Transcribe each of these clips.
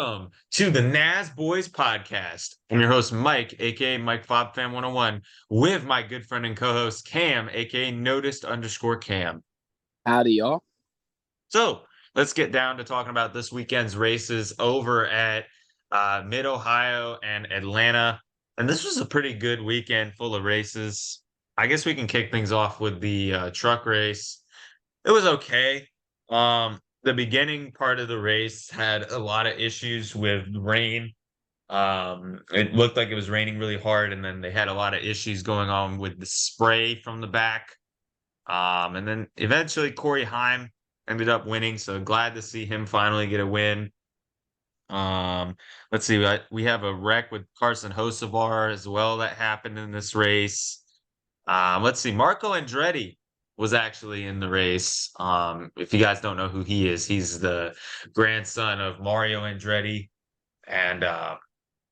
Welcome to the Nasboys podcast. I'm your host, Mike, aka Mike Fob Fan 101, with my good friend and co-host Cam, aka Noticed_Cam. Howdy, y'all. So let's get down to talking about this weekend's races over at Mid-Ohio and Atlanta. And this was a pretty good weekend full of races. I guess we can kick things off with the truck race. It was okay. The beginning part of the race had a lot of issues with rain. It looked like it was raining really hard, and then they had a lot of issues going on with the spray from the back. And then eventually Corey Heim ended up winning, so glad to see him finally get a win. Let's see, we have a wreck with Carson Hocevar as well that happened in this race. Let's see, Marco Andretti was actually in the race. If you guys don't know who he is, he's the grandson of Mario Andretti, and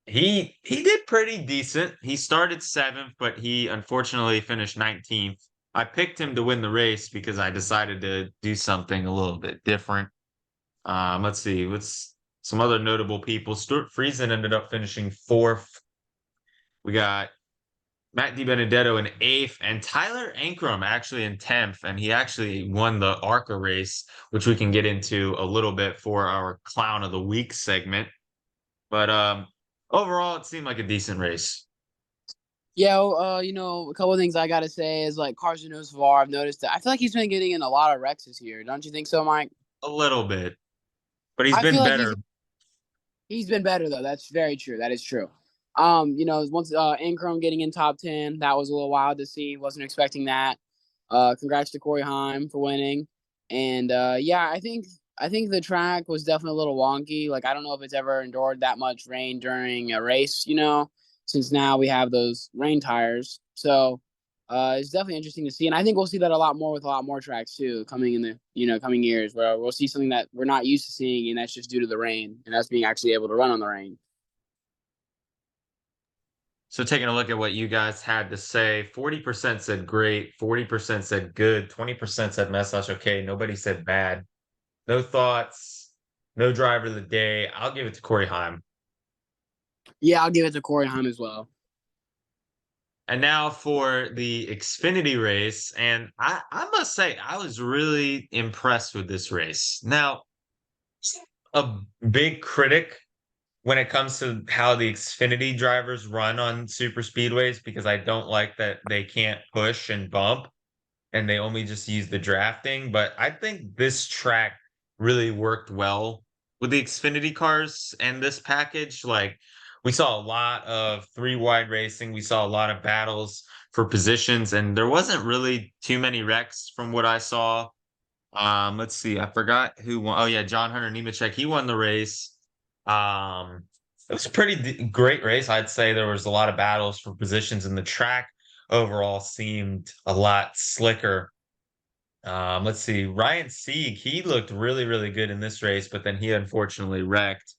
he did pretty decent. He started 7th, but he unfortunately finished 19th. I picked him to win the race because I decided to do something a little bit different. Let's see, what's some other notable people. Stuart Friesen ended up finishing 4th. We got Matt DiBenedetto in 8th, and Tyler Ankrum actually in 10th, and he actually won the ARCA race, which we can get into a little bit for our Clown of the Week segment. But overall, it seemed like a decent race. Yeah, a couple of things I got to say is, like, Carson Hocevar, I've noticed that. I feel like he's been getting in a lot of wrecks this year. Don't you think so, Mike? A little bit. But he's I been feel like better. He's been better, though. That's very true. That is true. Once Ankrum getting in top 10, that was a little wild to see. Wasn't expecting that. Congrats to Corey Heim for winning. And I think the track was definitely a little wonky. Like, I don't know if it's ever endured that much rain during a race, since now we have those rain tires. So it's definitely interesting to see. And I think we'll see that a lot more with a lot more tracks too coming in the coming years, where we'll see something that we're not used to seeing, and that's just due to the rain and us being actually able to run on the rain. So taking a look at what you guys had to say, 40% said great, 40% said good, 20% said message okay, nobody said bad. No thoughts, no driver of the day. I'll give it to Corey Heim. Yeah, I'll give it to Corey Heim as well. And now for the Xfinity race, and I must say, I was really impressed with this race. Now, a big critic when it comes to how the Xfinity drivers run on super speedways, because I don't like that they can't push and bump and they only just use the drafting. But I think this track really worked well with the Xfinity cars and this package. Like, we saw a lot of 3-wide racing. We saw a lot of battles for positions, and there wasn't really too many wrecks from what I saw. Let's see, I forgot who won. Oh yeah, John Hunter Nemechek. He won the race. It was a pretty great race. I'd say there was a lot of battles for positions, and the track overall seemed a lot slicker. Let's see, Ryan Sieg, he looked really, really good in this race, but then he unfortunately wrecked.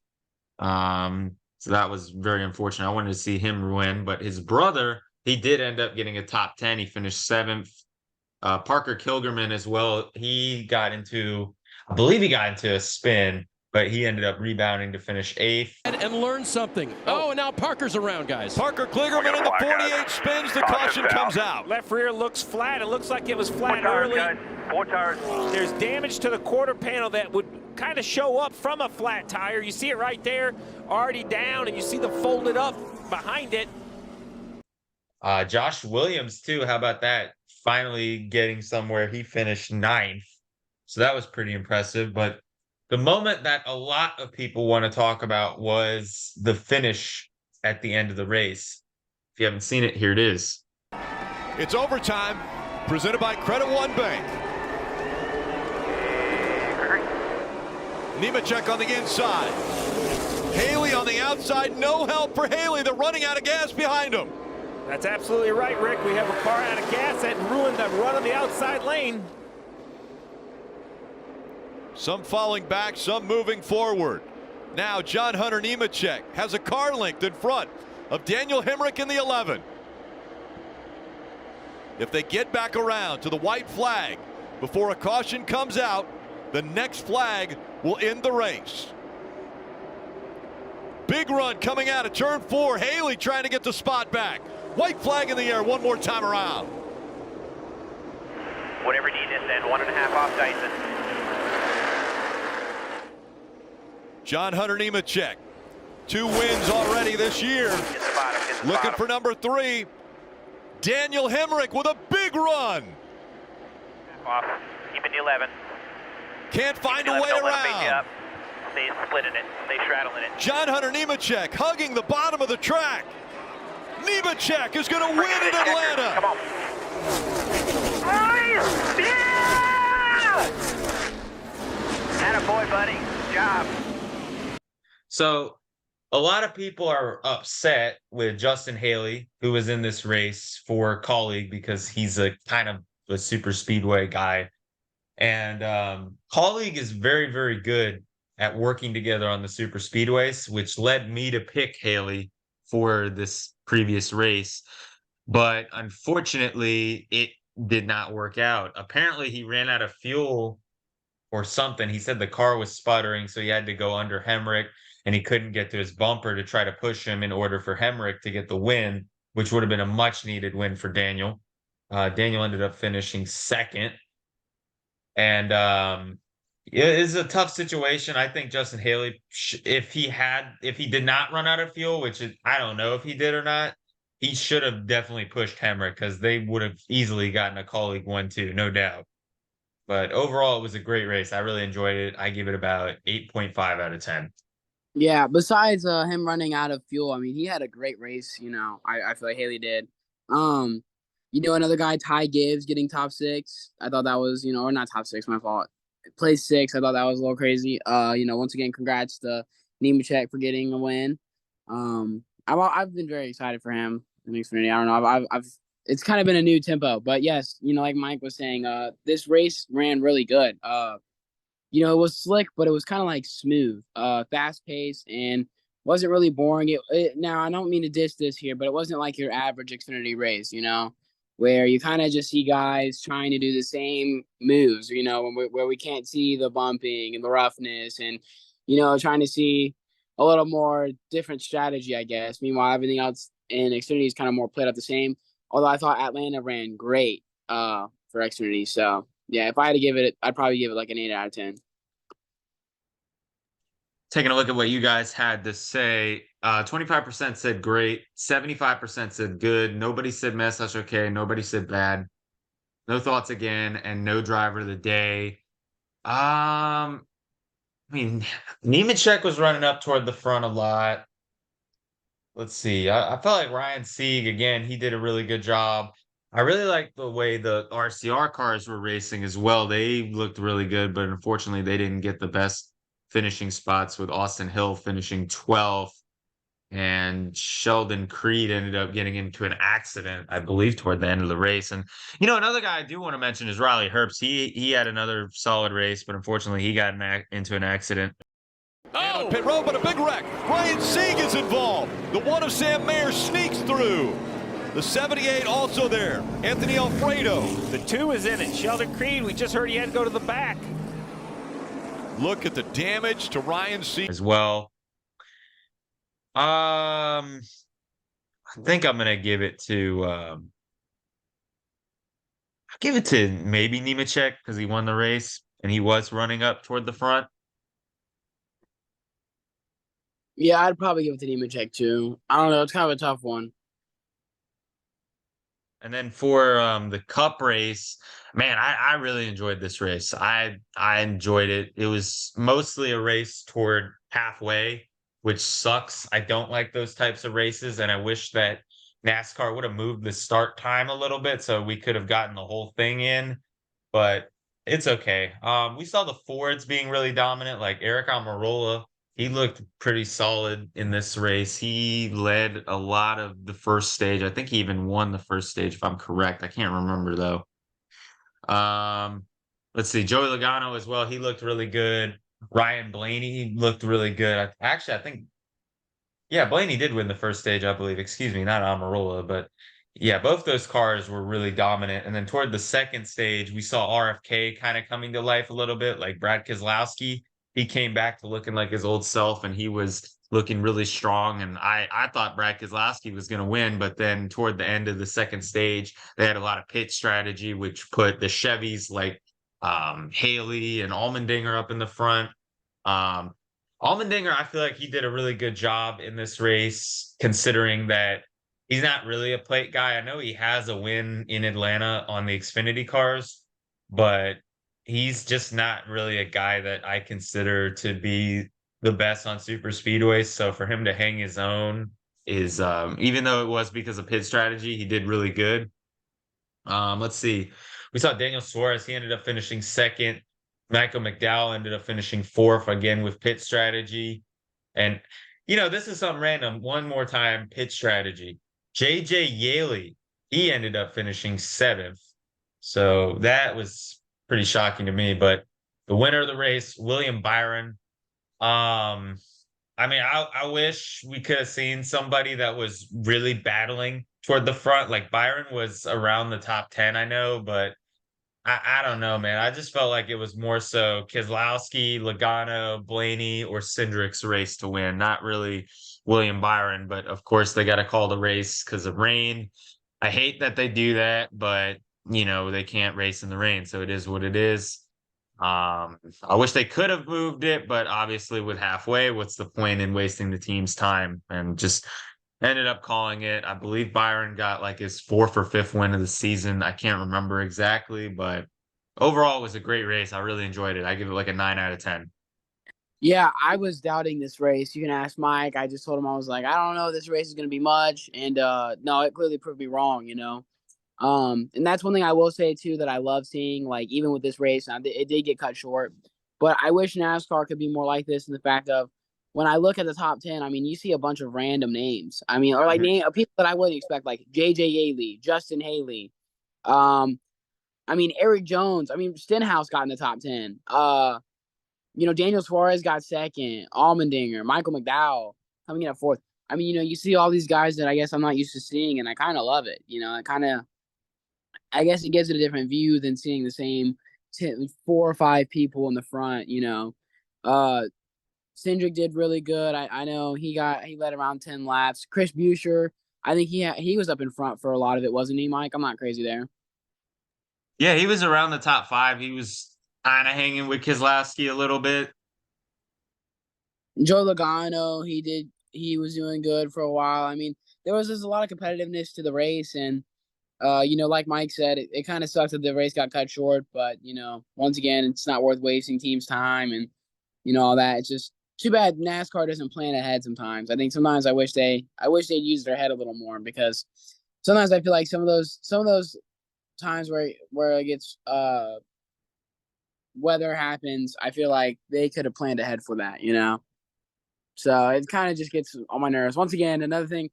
So that was very unfortunate. I wanted to see him win, but his brother, he did end up getting a top 10. He finished 7th. Parker Kilgerman as well. I believe he got into a spin, but he ended up rebounding to finish 8th. And learn something. Oh, and now Parker's around, guys. Parker Kligerman in the 48 spins. The caution comes out. Left rear looks flat. It looks like it was flat early. 4 tires. There's damage to the quarter panel that would kind of show up from a flat tire. You see it right there, already down, and you see the folded up behind it. Josh Williams, too. How about that? Finally getting somewhere. He finished 9th. So that was pretty impressive. But the moment that a lot of people want to talk about was the finish at the end of the race. If you haven't seen it, here it is. It's overtime, presented by Credit One Bank. Nemechek on the inside. Haley on the outside. No help for Haley. They're running out of gas behind him. That's absolutely right, Rick. We have a car out of gas that ruined the run on the outside lane. Some falling back, some moving forward. Now John Hunter Nemechek has a car linked in front of Daniel Hemrick in the 11. If they get back around to the white flag before a caution comes out, the next flag will end the race. big run coming out of turn 4. Haley trying to get the spot back. White flag in the air one more time around. Whatever you need to send, 1.5 off Dyson. John Hunter Nemechek, 2 wins already this year. Get the bottom, get the Looking bottom. for number 3. Daniel Hemrick with a big run. Off. Keeping the 11. Can't find a Keeping the way 11. Don't let 'em beat you around. up. Stay splitting it. Stay straddling it. John Hunter Nemechek hugging the bottom of the track. Nemechek is going to win in Come Atlanta. on. Yeah! Attaboy, buddy. Good job. So a lot of people are upset with Justin Haley, who was in this race for Colleague, because he's a kind of a super speedway guy. And Colleague is very, very good at working together on the super speedways, which led me to pick Haley for this previous race. But unfortunately, it did not work out. Apparently, he ran out of fuel or something. He said the car was sputtering, so he had to go under Hemrick, and he couldn't get to his bumper to try to push him in order for Hemrick to get the win, which would have been a much needed win for Daniel. Daniel ended up finishing second. And it is a tough situation. I think Justin Haley, if he did not run out of fuel, which I don't know if he did or not, he should have definitely pushed Hemrick, because they would have easily gotten a Colleague 1-2, no doubt. But overall, it was a great race. I really enjoyed it. I give it about 8.5 out of 10. Yeah, besides him running out of fuel, I mean, he had a great race, I feel like Haley did. Another guy, Ty Gibbs, getting top 6. I thought that was, or not top 6, my fault. Place 6, I thought that was a little crazy. Once again, congrats to Nemechek for getting a win. I've been very excited for him in Xfinity. I don't know. I've it's kind of been a new tempo, but yes, like Mike was saying, this race ran really good. It was slick, but it was kind of like smooth, fast paced, and wasn't really boring. Now, I don't mean to diss this here, but it wasn't like your average Xfinity race, where you kind of just see guys trying to do the same moves, where we can't see the bumping and the roughness and, trying to see a little more different strategy, I guess. Meanwhile, everything else in Xfinity is kind of more played out the same. Although I thought Atlanta ran great for Xfinity. So, yeah, if I had to give it, I'd probably give it like an 8 out of 10. Taking a look at what you guys had to say, 25% said great, 75% said good, nobody said mess, that's okay, nobody said bad, no thoughts again, and no driver of the day. Nemechek was running up toward the front a lot. Let's see. I felt like Ryan Sieg, again, he did a really good job. I really like the way the RCR cars were racing as well. They looked really good, but unfortunately, they didn't get the best finishing spots, with Austin Hill finishing 12th, and Sheldon Creed ended up getting into an accident, I believe, toward the end of the race. And, another guy I do want to mention is Riley Herbst. He had another solid race, but unfortunately, he got into an accident. Oh! Pit road, but a big wreck. Ryan Sieg is involved. The one of Sam Mayer sneaks through. The 78 also there. Anthony Alfredo. The 2 is in it. Sheldon Creed, we just heard he had to go to the back. Look at the damage to Ryan Sieg as well. I think I'm gonna give it to maybe Nemechek, because he won the race and he was running up toward the front. Yeah, I'd probably give it to Nemechek too. I don't know. It's kind of a tough one. And then for the Cup race, man, I really enjoyed this race. I enjoyed it. It was mostly a race toward halfway, which sucks. I don't like those types of races, and I wish that NASCAR would have moved the start time a little bit so we could have gotten the whole thing in, but it's okay. We saw the Fords being really dominant, like Eric Almirola. He looked pretty solid in this race. He led a lot of the first stage. I think he even won the first stage, if I'm correct. I can't remember, though. Let's see. Joey Logano as well. He looked really good. Ryan Blaney looked really good. I think, yeah, Blaney did win the first stage, I believe. Excuse me, not Almirola. But, yeah, both those cars were really dominant. And then toward the second stage, we saw RFK kind of coming to life a little bit, like Brad Keselowski. He came back to looking like his old self, and he was looking really strong. And I thought Brad Keselowski was going to win, but then toward the end of the second stage, they had a lot of pit strategy, which put the Chevys like Haley and Allmendinger up in the front. Um, Allmendinger, I feel like he did a really good job in this race, considering that he's not really a plate guy. I know he has a win in Atlanta on the Xfinity cars, but he's just not really a guy that I consider to be the best on super speedways. So for him to hang his own is even though it was because of pit strategy, he did really good. Let's see. We saw Daniel Suarez, he ended up finishing second. Michael McDowell ended up finishing fourth again with pit strategy. And this is something random. One more time, pit strategy. JJ Yaley, he ended up finishing seventh. So that was pretty shocking to me. But the winner of the race, William Byron. I mean, I wish we could have seen somebody that was really battling toward the front. Like Byron was around the top 10, I know, but I don't know, man. I just felt like it was more so Keselowski, Logano, Blaney, or Cindric's race to win, not really William Byron. But of course, they got to call the race because of rain. I hate that they do that, but they can't race in the rain, so it is what it is. I wish they could have moved it, but obviously with halfway, what's the point in wasting the team's time? And just ended up calling it. I believe Byron got like his fourth or fifth win of the season. I can't remember exactly, but overall it was a great race. I really enjoyed it. I give it like a 9 out of 10. Yeah, I was doubting this race. You can ask Mike. I just told him I was like, I don't know, this race is going to be much, and no, it clearly proved me wrong. And that's one thing I will say too that I love seeing. Like even with this race, it did get cut short, but I wish NASCAR could be more like this in the fact of when I look at the top 10. I mean, you see a bunch of random names. I mean, or like name people that I wouldn't expect, like JJ Yaley, Justin Haley. I mean Eric Jones. I mean Stenhouse got in the top 10. Daniel Suarez got second. Allmendinger, Michael McDowell coming in at fourth. I mean, you see all these guys that I guess I'm not used to seeing, and I kind of love it. I guess it gives it a different view than seeing the same 4 or 5 people in the front. Cindric did really good. I know he led around 10 laps. Chris Buescher, I think he was up in front for a lot of it, wasn't he, Mike? I'm not crazy there. Yeah, he was around the top 5. He was kind of hanging with Keselowski a little bit. Joe Logano, he was doing good for a while. I mean, there was just a lot of competitiveness to the race, and like Mike said, it kind of sucks that the race got cut short, but once again, it's not worth wasting teams' time and all that. It's just too bad NASCAR doesn't plan ahead sometimes. I think sometimes I wish they'd use their head a little more, because sometimes I feel like some of those times where it gets weather happens, I feel like they could have planned ahead for that, So it kind of just gets on my nerves. Once again, another thing.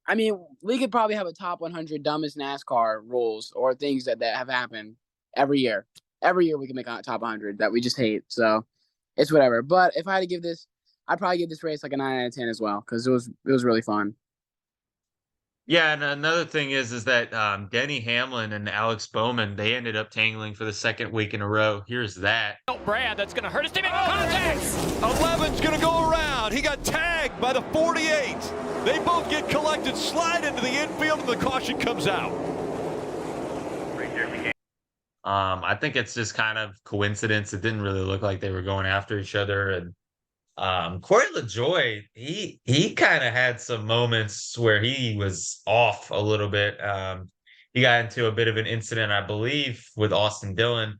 I mean, we could probably have a top 100 dumbest NASCAR rules or things that have happened every year. Every year we can make a top 100 that we just hate. So it's whatever. But if I had to give this, I'd probably give this race like a 9 out of 10 as well, because it was really fun. Yeah, and another thing is that Denny Hamlin and Alex Bowman, they ended up tangling for the second week in a row. Here's that. Brad, that's going to hurt his team. Contact! 11's going to go around. He got tagged by the 48. They both get collected, slide into the infield, and the caution comes out. I think it's just kind of coincidence. It didn't really look like they were going after each other. And Corey LaJoy, he kind of had some moments where he was off a little bit. He got into a bit of an incident, I believe, with Austin Dillon.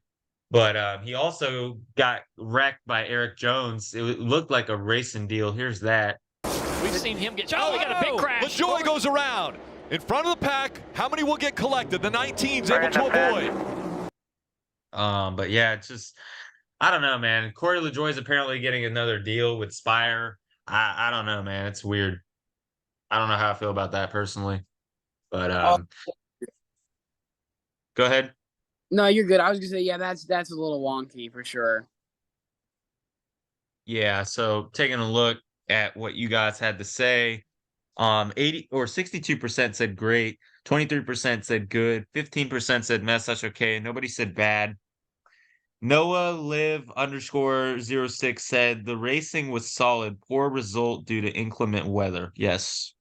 But he also got wrecked by Eric Jones. It looked like a racing deal. Here's that. We've seen him get. Oh, we got a big crash. LaJoy goes around in front of the pack. How many will get collected? The 19's able to avoid. But yeah, it's just, I don't know, man. Corey LaJoy is apparently getting another deal with Spire. I don't know, man. It's weird. I don't know how I feel about that personally. But go ahead. No, you're good. I was gonna say, yeah, that's a little wonky for sure. Yeah, so taking a look at what you guys had to say, 80 or 62% said great, 23% said good, 15% said mess, that's okay. Nobody said bad. Noah Live _06 said the racing was solid, poor result due to inclement weather. Yes.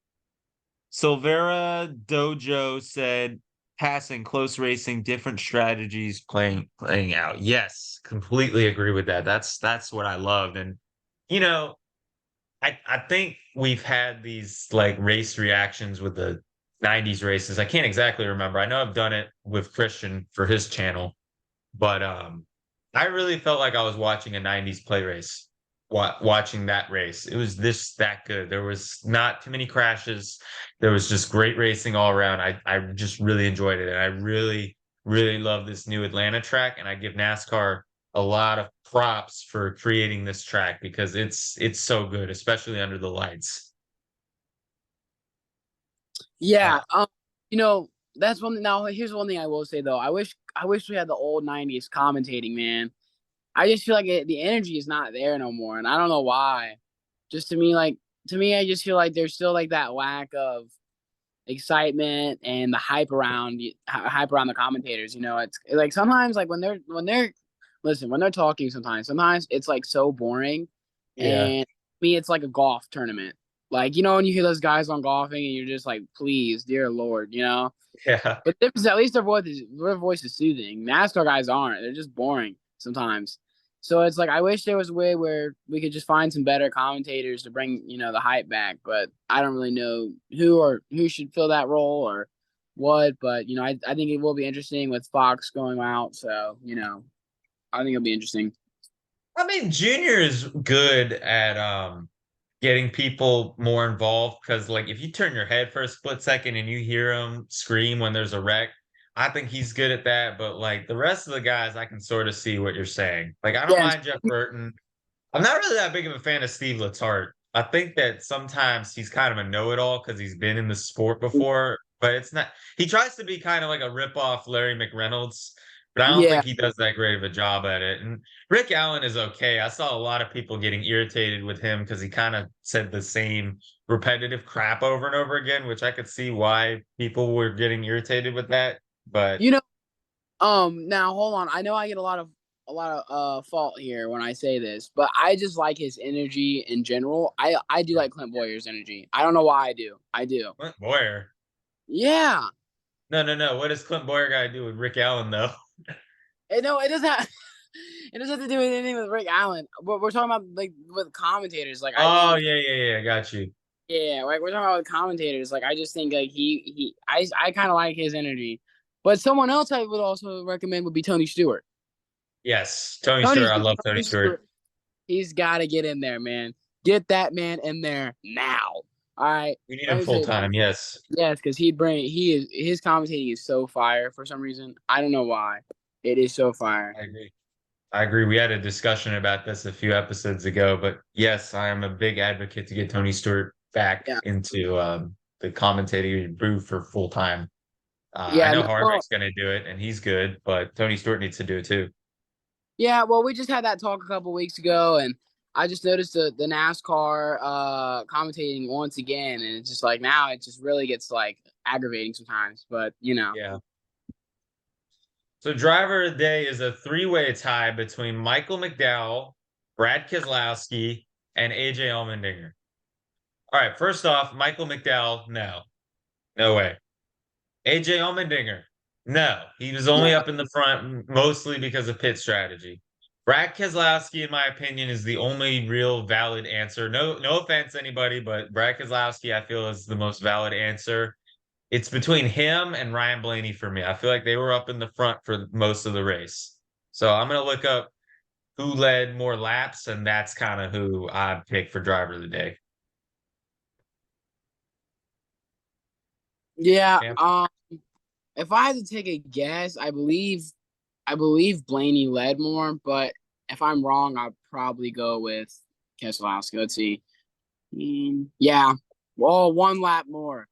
Silvera Dojo said passing, close racing, different strategies playing out. Yes, completely agree with that. That's what I loved. And you know, I think we've had these like race reactions with the 90s races. I can't exactly remember. I know I've done it with Christian for his channel, but I really felt like I was watching a 90s play race. Watching that race, it was that good. There was not too many crashes. There was just great racing all around. I just really enjoyed it, and I really love this new Atlanta track. And I give NASCAR a lot of props for creating this track because it's so good, especially under the lights. Yeah. You know, that's one thing. Now, here's one thing I will say though. I wish we had the old '90s commentating, man. I just feel like the energy is not there no more, and I don't know why. Just to me, I just feel like there's still like that lack of excitement and the hype around the commentators. You know, it's like sometimes like when they're talking, sometimes it's like so boring, Yeah, and to me, it's like a golf tournament. Like, you know, when you hear those guys on golfing and you're just like, please, dear Lord, you know. yeah. But at least their voice is soothing. NASCAR guys aren't. They're just boring sometimes. So it's like I wish there was a way where we could just find some better commentators to bring, you know, the hype back. But I don't really know who should fill that role or what. But you know, I think it will be interesting with Fox going out. So, you know, I think it'll be interesting. I mean, Junior is good at getting people more involved because like if you turn your head for a split second and you hear him scream when there's a wreck, I think he's good at that. But like the rest of the guys, I can sort of see what you're saying. Like I don't Yes. mind Jeff Burton. I'm not really that big of a fan of Steve Letarte. I think that sometimes he's kind of a know-it-all because he's been in the sport before, but it's not. He tries to be kind of like a rip-off Larry McReynolds, but I don't Yeah. think he does that great of a job at it. And Rick Allen is okay. I saw a lot of people getting irritated with him because he kind of said the same repetitive crap over and over again, which I could see why people were getting irritated with that. But You know, now hold on. I know I get a lot of fault here when I say this, but I just like his energy in general. I do like Clint Boyer's energy. I don't know why I do. I do. Clint Boyer. Yeah. No. What does Clint Boyer got to do with Rick Allen though? No, it doesn't have it doesn't have to do with anything with Rick Allen. But we're talking about like with commentators. Like I Oh think yeah. Got you. yeah, like we're talking about with commentators. Like I just think like I kind of like his energy. But someone else I would also recommend would be Tony Stewart. Yes, Tony Tony, Stewart. I love Tony Tony Stewart. Stewart. He's got to get in there, man. Get that man in there now. All right. We need Let him me full say, time. Yes, yes, because his commentating is so fire for some reason. I don't know why. It is so fire. I agree. I agree. We had a discussion about this a few episodes ago, but yes, I am a big advocate to get Tony Stewart back Yeah. into the commentating booth for full time. I Yeah. know No, well, Harvick's going to do it, and he's good, but Tony Stewart needs to do it too. yeah. Well, we just had that talk a couple weeks ago, and I just noticed the NASCAR commentating once again, and it's just like now it just really gets like aggravating sometimes. But you know, Yeah. So driver of the day is a three-way tie between Michael McDowell, Brad Keselowski, and AJ Allmendinger. All right, first off, Michael McDowell, no way. AJ Allmendinger, no. He was only no. up in the front mostly because of pit strategy. Brad Keselowski, in my opinion, is the only real valid answer. No offense, anybody, but Brad Keselowski, I feel, is the most valid answer. It's between him and Ryan Blaney for me. I feel like they were up in the front for most of the race. So I'm going to look up who led more laps, and that's kind of who I pick for driver of the day. Yeah. Cam? If I had to take a guess, I believe Blaney led more, but if I'm wrong, I'll probably go with Keselowski. Let's see. Yeah. Well, one lap more.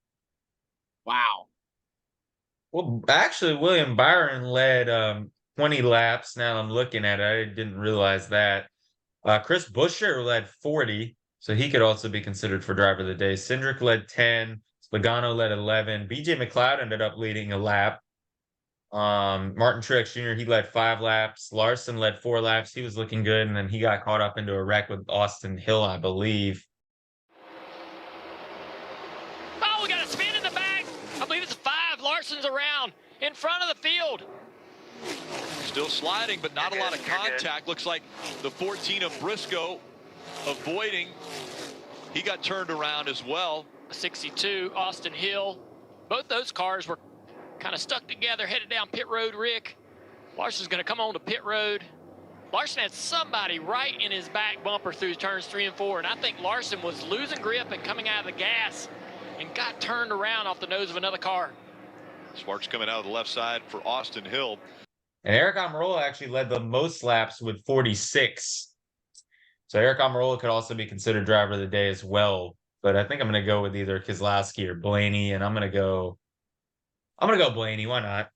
Wow. Well, actually, William Byron led 20 laps. Now I'm looking at it. I didn't realize that. Chris Buescher led 40, so he could also be considered for driver of the day. Cindric led 10. Logano led 11. BJ McLeod ended up leading a lap. Martin Truex Jr., he led 5 laps. Larson led 4 laps. He was looking good, and then he got caught up into a wreck with Austin Hill, I believe. Oh, we got a spin in the back. I believe it's 5. Larson's around in front of the field. Still sliding, but not a lot of contact. Looks like the 14 of Briscoe avoiding. He got turned around as well. 62, Austin Hill. Both those cars were kind of stuck together, headed down pit road, Rick. Larson's going to come on to pit road. Larson had somebody right in his back bumper through turns 3 and 4, and I think Larson was losing grip and coming out of the gas and got turned around off the nose of another car. Sparks coming out of the left side for Austin Hill. And Eric Almirola actually led the most laps with 46. So Eric Almirola could also be considered driver of the day as well. But I think I'm going to go with either Keselowski or Blaney, and I'm going to go Blaney. Why not?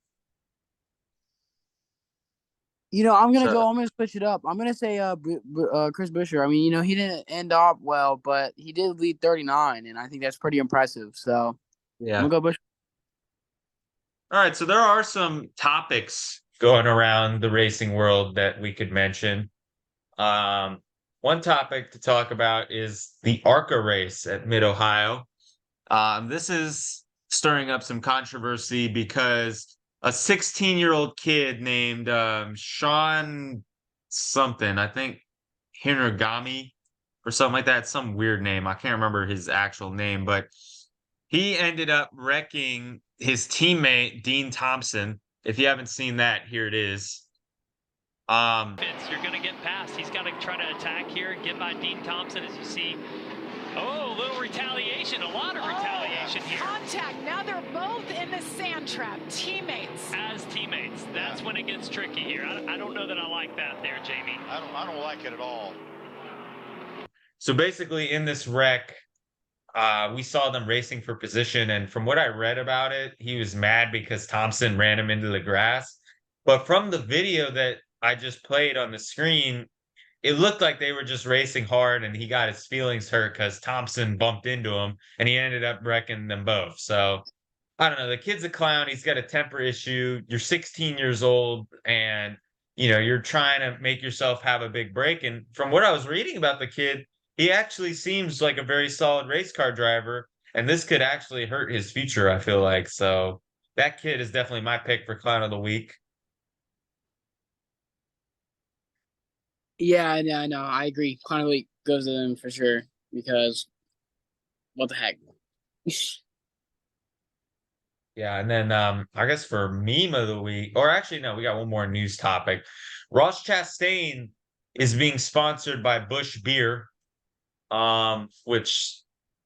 I'm gonna switch it up. I'm gonna say Chris Buescher. I mean, he didn't end up well, but he did lead 39, and I think that's pretty impressive. So Yeah. I'm gonna go Buescher. All right, so there are some topics going around the racing world that we could mention. One topic to talk about is the ARCA race at Mid-Ohio. This is stirring up some controversy because a 16-year-old kid named Sean something, I think Hinagami or something like that, some weird name. I can't remember his actual name, but he ended up wrecking his teammate, Dean Thompson. If you haven't seen that, here it is. You're going to get past. He's got to try to attack here and get by Dean Thompson, as you see. Oh, a little retaliation, a lot of retaliation here. Contact. Now they're both in the sand trap. Teammates. As teammates. That's when it gets tricky here. I don't know that I like that there, Jamie. I don't like it at all. So basically in this wreck, we saw them racing for position. And from what I read about it, he was mad because Thompson ran him into the grass. But from the video that I just played on the screen, it looked like they were just racing hard and he got his feelings hurt because Thompson bumped into him and he ended up wrecking them both. So I don't know. The kid's a clown. He's got a temper issue. You're 16 years old and, you're trying to make yourself have a big break. And from what I was reading about the kid, he actually seems like a very solid race car driver. And this could actually hurt his future, I feel like. So that kid is definitely my pick for Clown of the Week. Yeah, I know. I agree. Clown of the Week goes to them for sure because what the heck? Yeah, and then I guess for meme of the week, or actually no, we got one more news topic. Ross Chastain is being sponsored by Busch Beer, which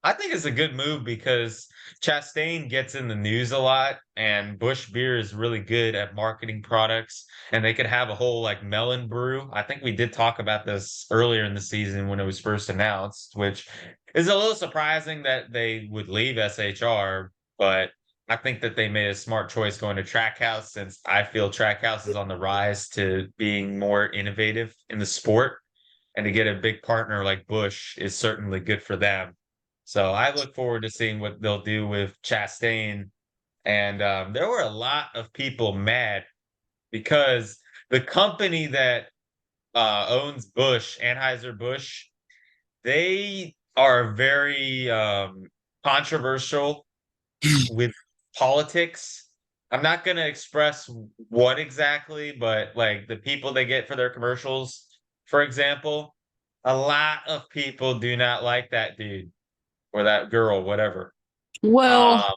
I think is a good move because Chastain gets in the news a lot, and Busch Beer is really good at marketing products, and they could have a whole melon brew. I think we did talk about this earlier in the season when it was first announced, which is a little surprising that they would leave SHR, but I think that they made a smart choice going to Trackhouse since I feel Trackhouse is on the rise to being more innovative in the sport, and to get a big partner like Busch is certainly good for them. So I look forward to seeing what they'll do with Chastain. And there were a lot of people mad because the company that owns Busch, Anheuser-Busch, they are very controversial with politics. I'm not going to express what exactly, but the people they get for their commercials, for example, a lot of people do not like that dude or that girl, whatever. Well,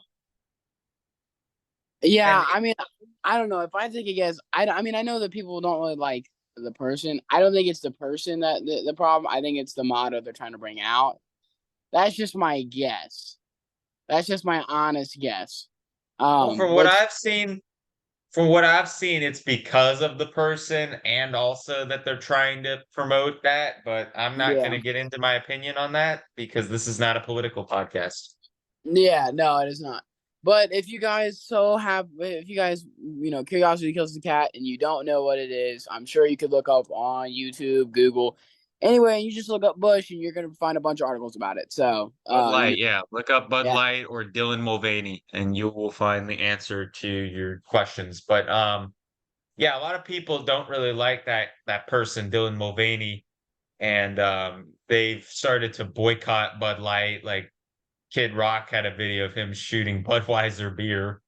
yeah, I mean, I don't know. If I think it gets, I mean, I know that people don't really like the person. I don't think it's the person that the problem. I think it's the motto they're trying to bring out. That's just my guess. That's just my honest guess. From what I've seen, it's because of the person and also that they're trying to promote that. But I'm not going to get into my opinion on that because this is not a political podcast. Yeah, no, it is not. But if you guys curiosity kills the cat and you don't know what it is, I'm sure you could look up on YouTube, Google, Anyway, you just look up Bush and you're gonna find a bunch of articles about it. So Bud Light, yeah. Look up Bud yeah. Light or Dylan Mulvaney, and you will find the answer to your questions. But yeah, a lot of people don't really like that person, Dylan Mulvaney, and they've started to boycott Bud Light. Like Kid Rock had a video of him shooting Budweiser beer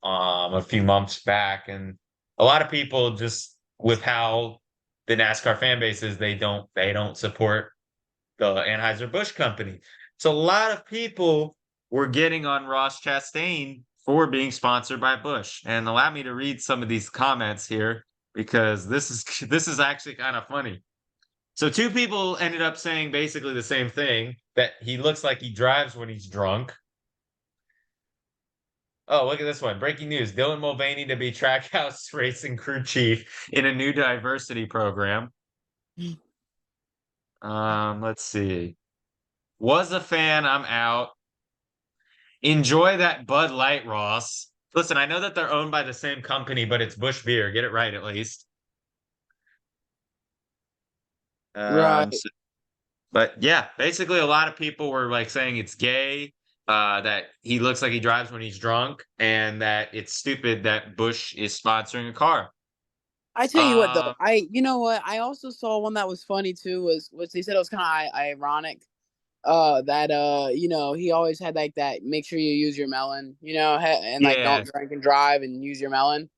a few months back, and a lot of people just with how the NASCAR fan base is, they don't support the Anheuser-Busch company. So a lot of people were getting on Ross Chastain for being sponsored by Bush. And allow me to read some of these comments here because this is actually kind of funny. So two people ended up saying basically the same thing, that he looks like he drives when he's drunk. Oh, look at this one. Breaking news. Dylan Mulvaney to be Trackhouse Racing crew chief in a new diversity program. Let's see. Was a fan, I'm out. Enjoy that Bud Light, Ross. Listen, I know that they're owned by the same company, but it's Bush Beer. Get it right, at least. Right. But yeah, basically a lot of people were like saying it's gay, that he looks like he drives when he's drunk, and that it's stupid that Bush is sponsoring a car. I tell you what though, you know what? I also saw one that was funny too. Was they said it was kind of ironic. That he always had like that. Make sure you use your melon. And like Yeah, don't drink and drive and use your melon.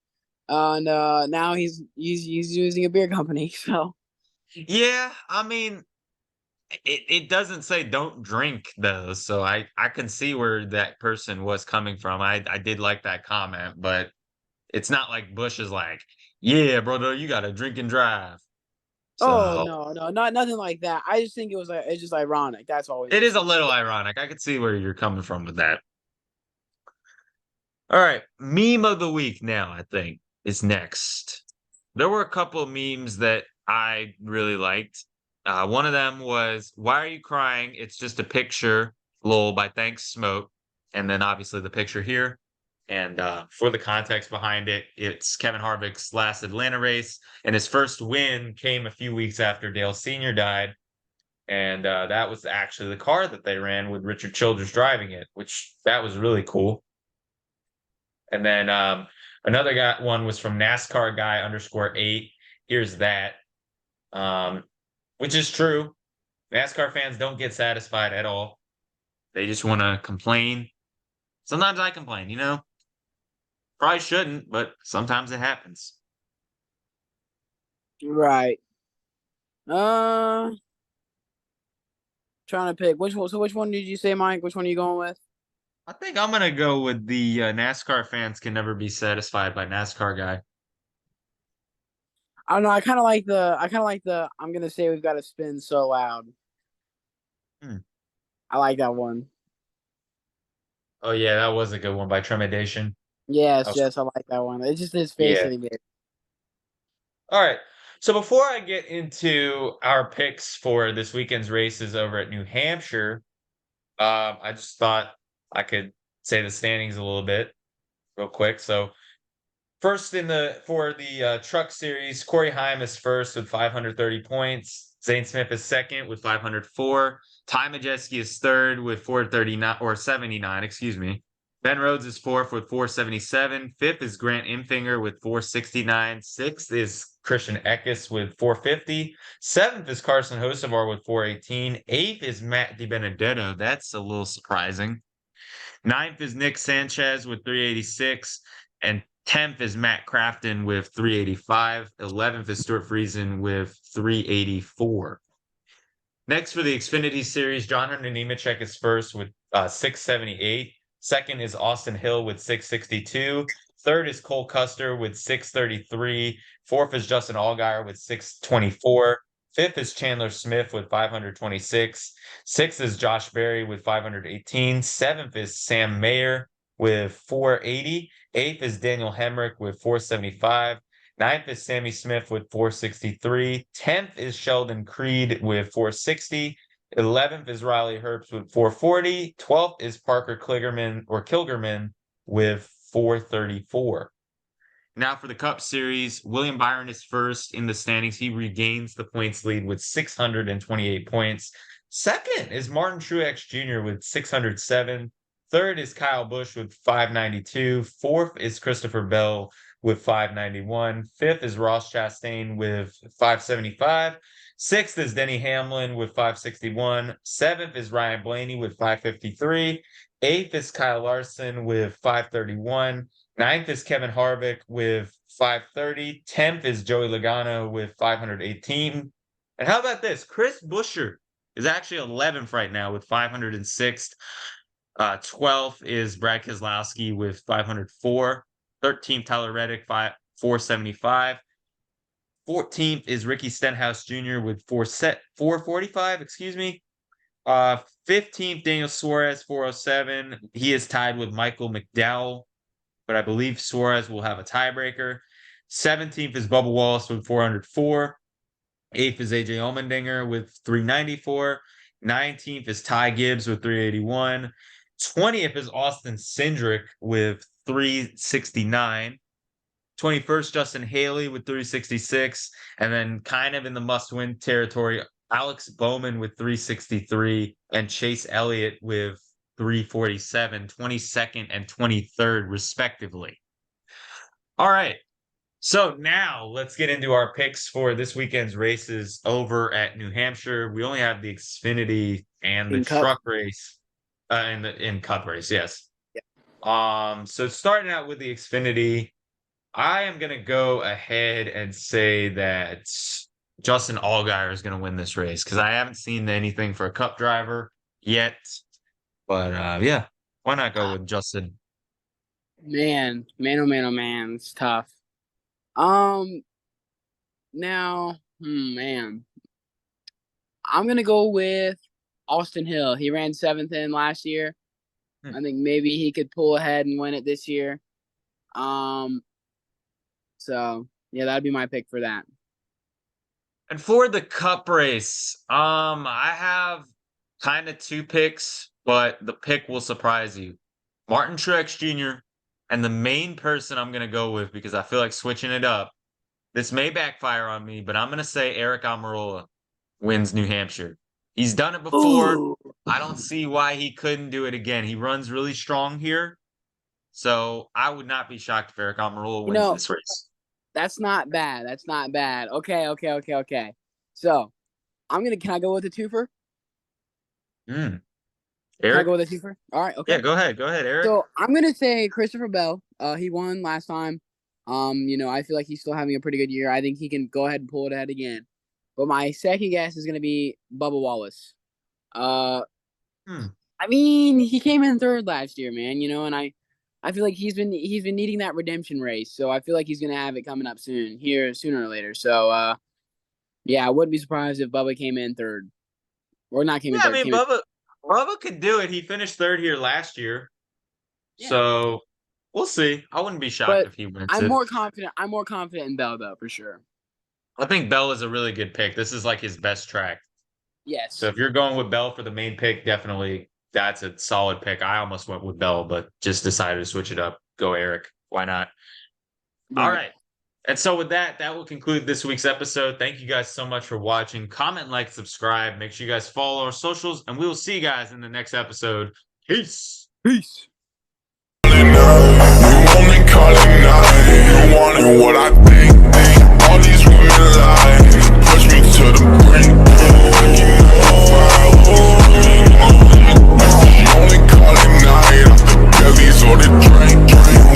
And now he's using a beer company. So yeah. I mean, it doesn't say don't drink though, so I can see where that person was coming from. I did like that comment, but it's not like Bush is like, yeah, brother, you got to drink and drive. oh So no, not nothing like that. I just think it's just ironic. That's all it it is. is a little ironic. I could see where you're coming from with that. All right, meme of the week now, I think, is next. There were a couple of memes that I really liked. One of them was, "Why are you crying? It's just a picture." Lol by Thanks Smoke, and then obviously the picture here. And for the context behind it, it's Kevin Harvick's last Atlanta race, and his first win came a few weeks after Dale Sr. died. And that was actually the car that they ran with Richard Childress driving it, which that was really cool. And then another one was from NASCAR guy _8. Here's that, which is true. NASCAR fans don't get satisfied at all. They just want to complain. Sometimes I complain, Probably shouldn't, but sometimes it happens. Right. Uh, Trying to pick which one. So which one did you say, Mike? Which one are you going with? I think I'm gonna go with the NASCAR fans can never be satisfied by NASCAR guy. I don't know. I kind of like the. I'm gonna say we've got to spin so loud. Hmm. I like that one. Oh yeah, that was a good one by Tremendation. Yes, Was, yes, I like that one. It's just his face yeah. that he made. All right. So before I get into our picks for this weekend's races over at New Hampshire, I just thought I could say the standings a little bit real quick. So first for the truck series, Corey Heim is first with 530 points. Zane Smith is second with 504. Ty Majeski is third with 439 or 79, excuse me. Ben Rhodes is fourth with 477. Fifth is Grant Imfinger with 469. Sixth is Christian Eckes with 450. Seventh is Carson Hocevar with 418. Eighth is Matt DiBenedetto. That's a little surprising. Ninth is Nick Sanchez with 386. And 10th is Matt Crafton with 385. 11th is Stuart Friesen with 384. Next for the Xfinity Series, John Hunter Nemechek is first with 678. Second is Austin Hill with 662. Third is Cole Custer with 633. Fourth is Justin Allgaier with 624. Fifth is Chandler Smith with 526. Sixth is Josh Berry with 518. Seventh is Sam Mayer with 480. Eighth is Daniel Hemrick with 475. Ninth is Sammy Smith with 463. 10th is Sheldon Creed with 460. 11th is Riley Herbst with 440. 12th is Parker Kilgerman with 434. Now for the Cup Series, William Byron is first in the standings. He regains the points lead with 628 points. Second is Martin Truex Jr. with 607. Third is Kyle Busch with 592. Fourth is Christopher Bell with 591. Fifth is Ross Chastain with 575. Sixth is Denny Hamlin with 561. Seventh is Ryan Blaney with 553. Eighth is Kyle Larson with 531. Ninth is Kevin Harvick with 530. 10th is Joey Logano with 518. And how about this? Chris Buescher is actually 11th right now with 506. 12th is Brad Keselowski with 504. 13th, Tyler Reddick, 475. 14th is Ricky Stenhouse Jr. with 445, excuse me. 15th, Daniel Suarez, 407. He is tied with Michael McDowell, but I believe Suarez will have a tiebreaker. 17th is Bubba Wallace with 404. 8th is AJ Allmendinger with 394. 19th is Ty Gibbs with 381. 20th is Austin Cindric with 369. 21st, Justin Haley with 366. And then kind of in the must-win territory, Alex Bowman with 363 and Chase Elliott with 347, 22nd and 23rd, respectively. All right. So now let's get into our picks for this weekend's races over at New Hampshire. We only have the Xfinity and the truck race in Cup race, yes. Yeah. So starting out with the Xfinity, I am going to go ahead and say that Justin Allgaier is going to win this race because I haven't seen anything for a Cup driver yet. But yeah, why not go with Justin? Man, oh man, it's tough. Now, man, I'm going to go with Austin Hill. He ran 7th in last year. I think maybe he could pull ahead and win it this year. So, yeah, that'd be my pick for that. And for the Cup race, I have kind of two picks, but the pick will surprise you. Martin Truex Jr. and the main person I'm going to go with because I feel like switching it up. This may backfire on me, but I'm going to say Eric Almirola wins New Hampshire. He's done it before. Ooh. I don't see why he couldn't do it again. He runs really strong here. So I would not be shocked if Eric Almirola wins this race. That's not bad. Okay. So can I go with the twofer? Eric? Can I go with a twofer? All right, okay. Yeah, go ahead, Eric. So I'm gonna say Christopher Bell. He won last time. I feel like he's still having a pretty good year. I think he can go ahead and pull it ahead again. But my second guess is gonna be Bubba Wallace. I mean, he came in third last year, man. And I feel like he's been needing that redemption race. So I feel like he's gonna have it coming up sooner or later. So yeah, I wouldn't be surprised if Bubba came in third, or not came in third. I mean, Bubba could do it. He finished third here last year. Yeah. So we'll see. I wouldn't be shocked if he wins I'm more confident in Bell, though, for sure. I think Bell is a really good pick. This is like his best track. Yes. So if you're going with Bell for the main pick, definitely that's a solid pick. I almost went with Bell, but just decided to switch it up. Go Eric. Why not? Right. All right. And so with that will conclude this week's episode. Thank you guys so much for watching. Comment, like, subscribe. Make sure you guys follow our socials, and we will see you guys in the next episode. Peace. Peace. You only calling now. You wanted what I think. All these women lie. Push me to the brink. You only calling night. Off the bellies or the drink.